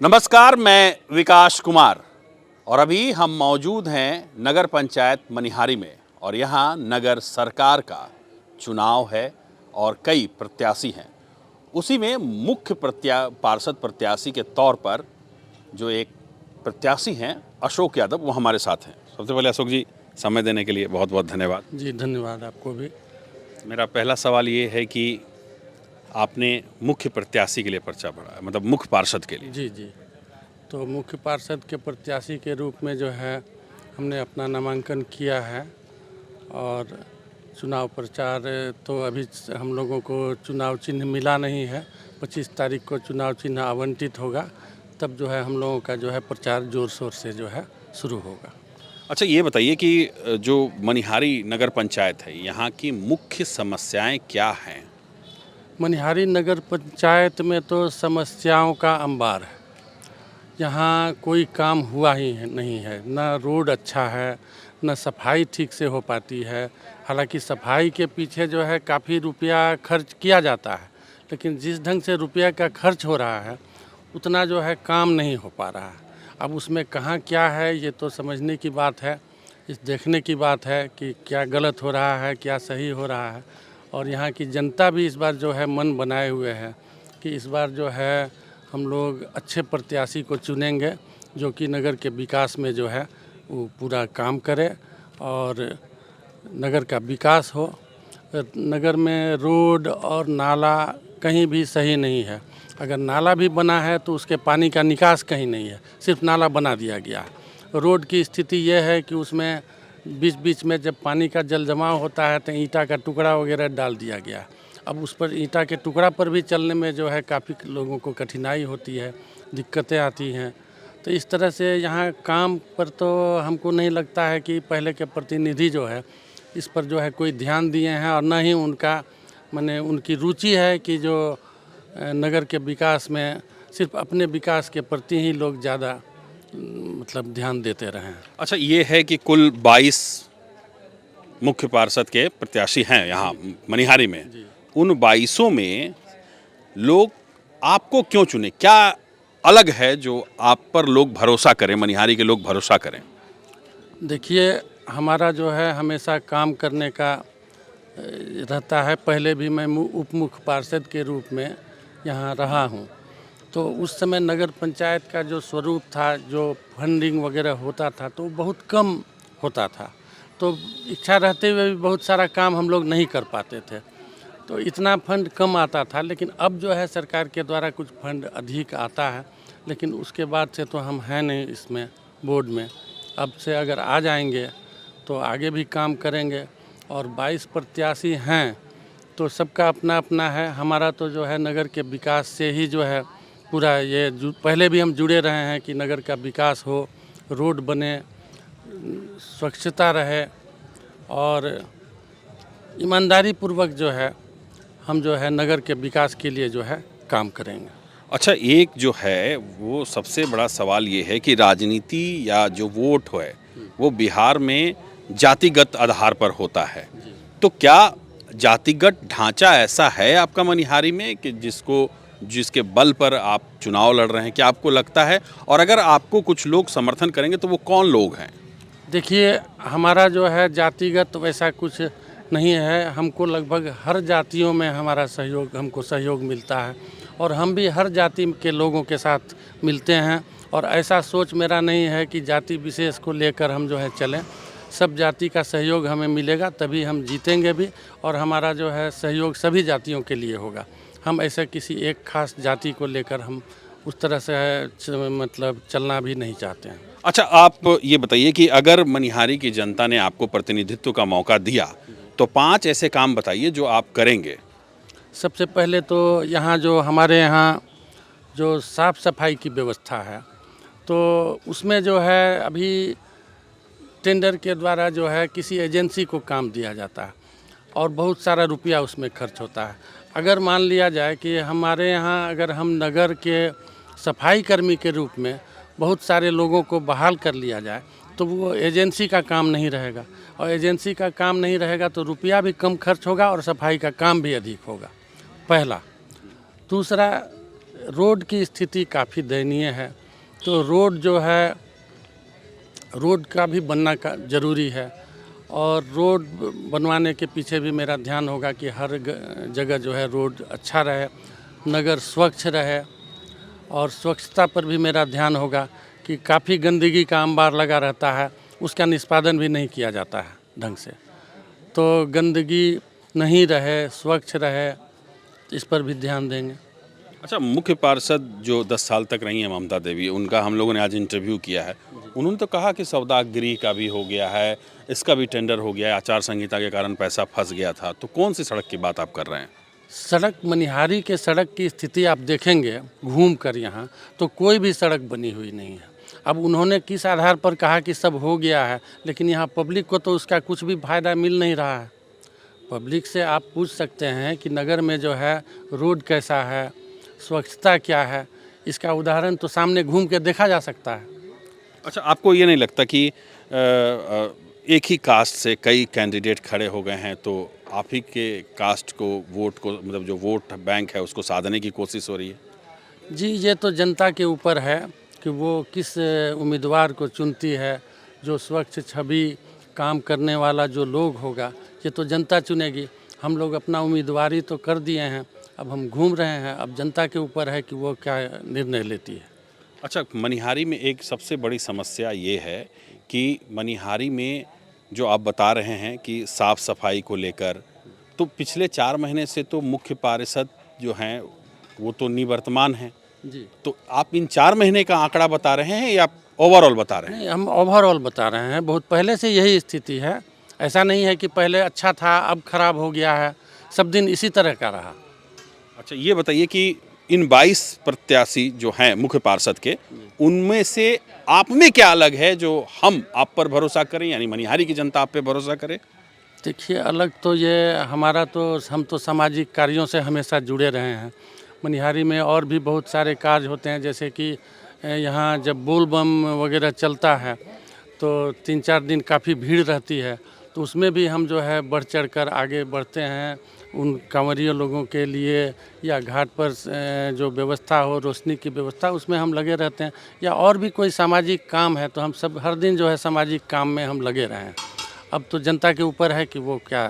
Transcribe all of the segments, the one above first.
नमस्कार, मैं विकास कुमार और अभी हम मौजूद हैं नगर पंचायत मनिहारी में और यहाँ नगर सरकार का चुनाव है और कई प्रत्याशी हैं। उसी में मुख्य पार्षद प्रत्याशी के तौर पर जो एक प्रत्याशी हैं अशोक यादव, वो हमारे साथ हैं। सबसे पहले अशोक जी, समय देने के लिए बहुत बहुत धन्यवाद। जी धन्यवाद आपको भी। मेरा पहला सवाल ये है कि आपने मुख्य प्रत्याशी के लिए पर्चा भरा, मतलब मुख्य पार्षद के लिए। जी। तो मुख्य पार्षद के प्रत्याशी के रूप में जो है हमने अपना नामांकन किया है और चुनाव प्रचार तो अभी हम लोगों को चुनाव चिन्ह मिला नहीं है। 25 तारीख को चुनाव चिन्ह आवंटित होगा, तब जो है हम लोगों का जो है प्रचार ज़ोर शोर से जो है शुरू होगा। अच्छा, ये बताइए कि जो मनिहारी नगर पंचायत है, यहाँ की मुख्य समस्याएं क्या हैं? मनिहारी नगर पंचायत में तो समस्याओं का अंबार है। यहाँ कोई काम हुआ ही नहीं है, न रोड अच्छा है, न सफाई ठीक से हो पाती है। हालांकि सफाई के पीछे जो है काफ़ी रुपया खर्च किया जाता है, लेकिन जिस ढंग से रुपया का खर्च हो रहा है उतना जो है काम नहीं हो पा रहा है। अब उसमें कहाँ क्या है ये तो समझने की बात है, इस देखने की बात है कि क्या गलत हो रहा है, क्या सही हो रहा है। और यहाँ की जनता भी इस बार जो है मन बनाए हुए है कि इस बार जो है हम लोग अच्छे प्रत्याशी को चुनेंगे जो कि नगर के विकास में जो है वो पूरा काम करे और नगर का विकास हो। नगर में रोड और नाला कहीं भी सही नहीं है। अगर नाला भी बना है तो उसके पानी का निकास कहीं नहीं है, सिर्फ नाला बना दिया गया है। रोड की स्थिति यह है कि उसमें बीच बीच में जब पानी का जल जमाव होता है तो ईंटा का टुकड़ा वगैरह डाल दिया गया है। अब उस पर ईंटा के टुकड़ा पर भी चलने में जो है काफ़ी लोगों को कठिनाई होती है, दिक्कतें आती हैं। तो इस तरह से यहाँ काम पर तो हमको नहीं लगता है कि पहले के प्रतिनिधि जो है इस पर जो है कोई ध्यान दिए हैं और न ही उनका माने उनकी रुचि है कि जो नगर के विकास में सिर्फ अपने विकास के प्रति ही लोग ज़्यादा मतलब ध्यान देते रहें। अच्छा, ये है कि कुल 22 मुख्य पार्षद के प्रत्याशी हैं यहाँ मनिहारी में। उन 22 में लोग आपको क्यों चुने? क्या अलग है जो आप पर लोग भरोसा करें, मनिहारी के लोग भरोसा करें? देखिए, हमारा जो है हमेशा काम करने का रहता है। पहले भी मैं उप मुख्य पार्षद के रूप में यहाँ रहा हूँ, तो उस समय नगर पंचायत का जो स्वरूप था, जो फंडिंग वगैरह होता था तो बहुत कम होता था। तो इच्छा रहते हुए भी बहुत सारा काम हम लोग नहीं कर पाते थे, तो इतना फंड कम आता था। लेकिन अब जो है सरकार के द्वारा कुछ फंड अधिक आता है, लेकिन उसके बाद से तो हम हैं नहीं इसमें बोर्ड में। अब से अगर आ जाएंगे तो आगे भी काम करेंगे। और 22 प्रत्याशी हैं तो सबका अपना अपना है। हमारा तो जो है नगर के विकास से ही जो है पूरा ये पहले भी हम जुड़े रहे हैं कि नगर का विकास हो, रोड बने, स्वच्छता रहे और ईमानदारी पूर्वक जो है हम जो है नगर के विकास के लिए जो है काम करेंगे। अच्छा, एक जो है वो सबसे बड़ा सवाल ये है कि राजनीति या जो वोट है वो बिहार में जातिगत आधार पर होता है। तो क्या जातिगत ढांचा ऐसा है आपका मनिहारी में कि जिसके बल पर आप चुनाव लड़ रहे हैं? क्या आपको लगता है? और अगर आपको कुछ लोग समर्थन करेंगे तो वो कौन लोग हैं? देखिए, हमारा जो है जातिगत वैसा कुछ नहीं है। हमको लगभग हर जातियों में हमको सहयोग मिलता है और हम भी हर जाति के लोगों के साथ मिलते हैं। और ऐसा सोच मेरा नहीं है कि जाति विशेष को लेकर हम जो है चलें। सब जाति का सहयोग हमें मिलेगा तभी हम जीतेंगे भी, और हमारा जो है सहयोग सभी जातियों के लिए होगा। हम ऐसे किसी एक खास जाति को लेकर हम उस तरह से मतलब चलना भी नहीं चाहते हैं। अच्छा, आप ये बताइए कि अगर मनिहारी की जनता ने आपको प्रतिनिधित्व का मौका दिया तो 5 ऐसे काम बताइए जो आप करेंगे। सबसे पहले तो हमारे यहाँ जो साफ़ सफाई की व्यवस्था है तो उसमें जो है अभी टेंडर के द्वारा जो है किसी एजेंसी को काम दिया जाता है और बहुत सारा रुपया उसमें खर्च होता है। अगर मान लिया जाए कि हमारे यहाँ अगर हम नगर के सफाई कर्मी के रूप में बहुत सारे लोगों को बहाल कर लिया जाए तो वो एजेंसी का काम नहीं रहेगा, और एजेंसी का काम नहीं रहेगा तो रुपया भी कम खर्च होगा और सफाई का काम भी अधिक होगा, पहला। दूसरा, रोड की स्थिति काफ़ी दयनीय है। तो रोड जो है, रोड का भी बनना का ज़रूरी है। और रोड बनवाने के पीछे भी मेरा ध्यान होगा कि हर जगह जो है रोड अच्छा रहे, नगर स्वच्छ रहे। और स्वच्छता पर भी मेरा ध्यान होगा कि काफ़ी गंदगी का अंबार लगा रहता है, उसका निष्पादन भी नहीं किया जाता है ढंग से। तो गंदगी नहीं रहे, स्वच्छ रहे, इस पर भी ध्यान देंगे। अच्छा, मुख्य पार्षद जो 10 साल तक रही हैं ममता देवी, उनका हम लोगों ने आज इंटरव्यू किया है। उन्होंने तो कहा कि सौदागरी का भी हो गया है, इसका भी टेंडर हो गया है, आचार संहिता के कारण पैसा फंस गया था। तो कौन सी सड़क की बात आप कर रहे हैं? सड़क, मनिहारी के सड़क की स्थिति आप देखेंगे घूम कर यहाँ, तो कोई भी सड़क बनी हुई नहीं है। अब उन्होंने किस आधार पर कहा कि सब हो गया है, लेकिन यहाँ पब्लिक को तो उसका कुछ भी फायदा मिल नहीं रहा है। पब्लिक से आप पूछ सकते हैं कि नगर में जो है रोड कैसा है, स्वच्छता क्या है, इसका उदाहरण तो सामने घूम के देखा जा सकता है। अच्छा, आपको ये नहीं लगता कि एक ही कास्ट से कई कैंडिडेट खड़े हो गए हैं, तो आप ही के कास्ट को वोट को, मतलब जो वोट बैंक है, उसको साधने की कोशिश हो रही है? जी, ये तो जनता के ऊपर है कि वो किस उम्मीदवार को चुनती है। जो स्वच्छ छवि काम करने वाला जो लोग होगा, ये तो जनता चुनेगी। हम लोग अपना उम्मीदवारी तो कर दिए हैं, अब हम घूम रहे हैं, अब जनता के ऊपर है कि वो क्या निर्णय लेती है। अच्छा, मनिहारी में एक सबसे बड़ी समस्या ये है कि मनिहारी में जो आप बता रहे हैं कि साफ सफाई को लेकर, तो पिछले 4 महीने से तो मुख्य पार्षद जो हैं वो तो निवर्तमान हैं। जी, तो आप इन 4 महीने का आंकड़ा बता रहे हैं या ओवरऑल बता रहे हैं? नहीं, हम ओवरऑल बता रहे हैं, बहुत पहले से यही स्थिति है। ऐसा नहीं है कि पहले अच्छा था अब खराब हो गया है, सब दिन इसी तरह का रहा। अच्छा, ये बताइए कि इन 22 प्रत्याशी जो हैं मुख्य पार्षद के, उनमें से आप में क्या अलग है जो हम आप पर भरोसा करें, यानी मनिहारी की जनता आप पे भरोसा करे? देखिए, अलग तो ये हमारा तो, हम तो सामाजिक कार्यों से हमेशा जुड़े रहे हैं। मनिहारी में और भी बहुत सारे कार्य होते हैं, जैसे कि यहाँ जब बोल बम वगैरह चलता है तो 3-4 दिन काफ़ी भीड़ रहती है, तो उसमें भी हम जो है बढ़ चढ़ कर आगे बढ़ते हैं। उन कांवरिया लोगों के लिए या घाट पर जो व्यवस्था हो, रोशनी की व्यवस्था, उसमें हम लगे रहते हैं। या और भी कोई सामाजिक काम है तो हम सब हर दिन जो है सामाजिक काम में हम लगे रहें। अब तो जनता के ऊपर है कि वो क्या।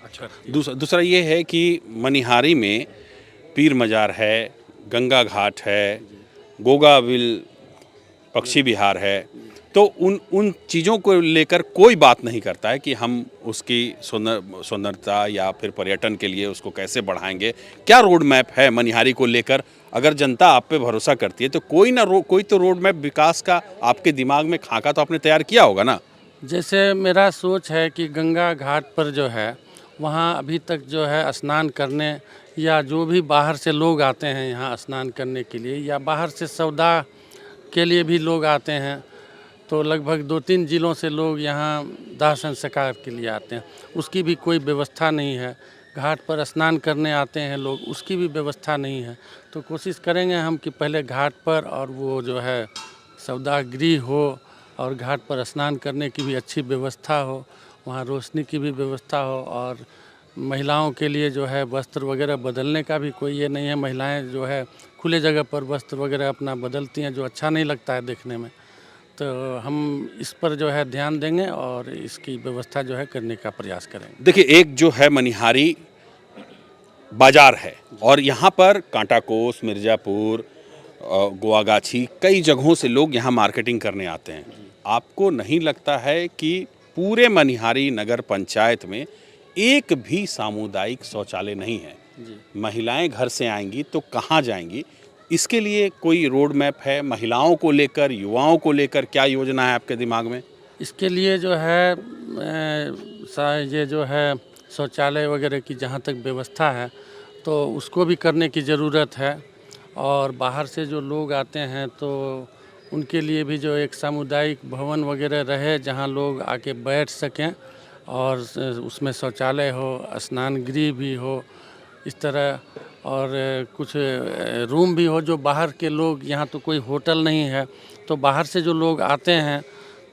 अच्छा, दूसरा ये है कि मनिहारी में पीर मज़ार है, गंगा घाट है, गोगाविल पक्षी विहार है, तो उन चीज़ों को लेकर कोई बात नहीं करता है कि हम उसकी सुंदरता या फिर पर्यटन के लिए उसको कैसे बढ़ाएंगे। क्या रोड मैप है मनिहारी को लेकर? अगर जनता आप पे भरोसा करती है तो कोई तो रोड मैप विकास का आपके दिमाग में खाका तो आपने तैयार किया होगा ना? जैसे मेरा सोच है कि गंगा घाट पर जो है, वहाँ अभी तक जो है स्नान करने, या जो भी बाहर से लोग आते हैं यहाँ स्नान करने के लिए, या बाहर से सौदा के लिए भी लोग आते हैं, तो लगभग 2-3 जिलों से लोग यहाँ दाह संस्कार के लिए आते हैं, उसकी भी कोई व्यवस्था नहीं है। घाट पर स्नान करने आते हैं लोग, उसकी भी व्यवस्था नहीं है। तो कोशिश करेंगे हम कि पहले घाट पर और वो जो है सौदागृह हो, और घाट पर स्नान करने की भी अच्छी व्यवस्था हो, वहाँ रोशनी की भी व्यवस्था हो, और महिलाओं के लिए जो है वस्त्र वगैरह बदलने का भी कोई ये नहीं है। महिलाएं जो है खुले जगह पर वस्त्र वगैरह अपना बदलती हैं, जो अच्छा नहीं लगता है देखने में। तो हम इस पर जो है ध्यान देंगे और इसकी व्यवस्था जो है करने का प्रयास करेंगे। देखिए, एक जो है मनिहारी बाजार है और यहाँ पर कांटाकोस, मिर्ज़ापुर, गोवागाछी, कई जगहों से लोग यहाँ मार्केटिंग करने आते हैं। आपको नहीं लगता है कि पूरे मनिहारी नगर पंचायत में एक भी सामुदायिक शौचालय नहीं है? महिलाएं घर से आएंगी तो कहाँ जाएंगी? इसके लिए कोई रोड मैप है महिलाओं को लेकर, युवाओं को लेकर? क्या योजना है आपके दिमाग में? इसके लिए जो है ये जो है शौचालय वगैरह की जहाँ तक व्यवस्था है, तो उसको भी करने की ज़रूरत है। और बाहर से जो लोग आते हैं तो उनके लिए भी जो एक सामुदायिक भवन वगैरह रहे, जहाँ लोग आके बैठ सकें, और उसमें शौचालय हो, स्नान गृह भी हो, इस तरह। और कुछ रूम भी हो जो बाहर के लोग, यहाँ तो कोई होटल नहीं है, तो बाहर से जो लोग आते हैं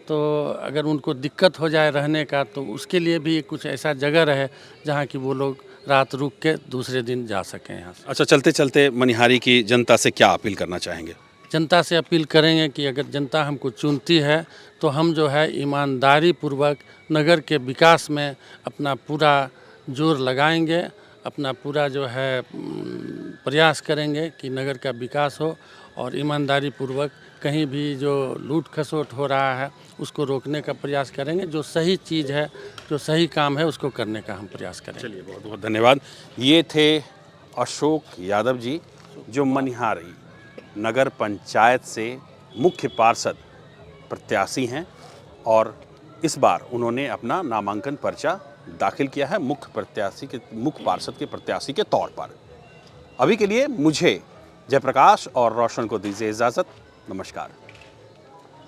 तो अगर उनको दिक्कत हो जाए रहने का, तो उसके लिए भी कुछ ऐसा जगह रहे जहाँ कि वो लोग रात रुक के दूसरे दिन जा सकें यहाँ से। अच्छा, चलते चलते मनिहारी की जनता से क्या अपील करना चाहेंगे? जनता से अपील करेंगे कि अगर जनता हमको चुनती है तो हम जो है ईमानदारी पूर्वक नगर के विकास में अपना पूरा जोर लगाएंगे, अपना पूरा जो है प्रयास करेंगे कि नगर का विकास हो और ईमानदारी पूर्वक कहीं भी जो लूट खसोट हो रहा है उसको रोकने का प्रयास करेंगे। जो सही चीज़ है, जो सही काम है उसको करने का हम प्रयास करेंगे। चलिए, बहुत बहुत धन्यवाद। ये थे अशोक यादव जी, जो मनिहारी नगर पंचायत से मुख्य पार्षद प्रत्याशी हैं और इस बार उन्होंने अपना नामांकन पर्चा दाखिल किया है मुख्य पार्षद के प्रत्याशी के तौर पर। अभी के लिए मुझे जयप्रकाश और रोशन को दीजिए इजाज़त। नमस्कार।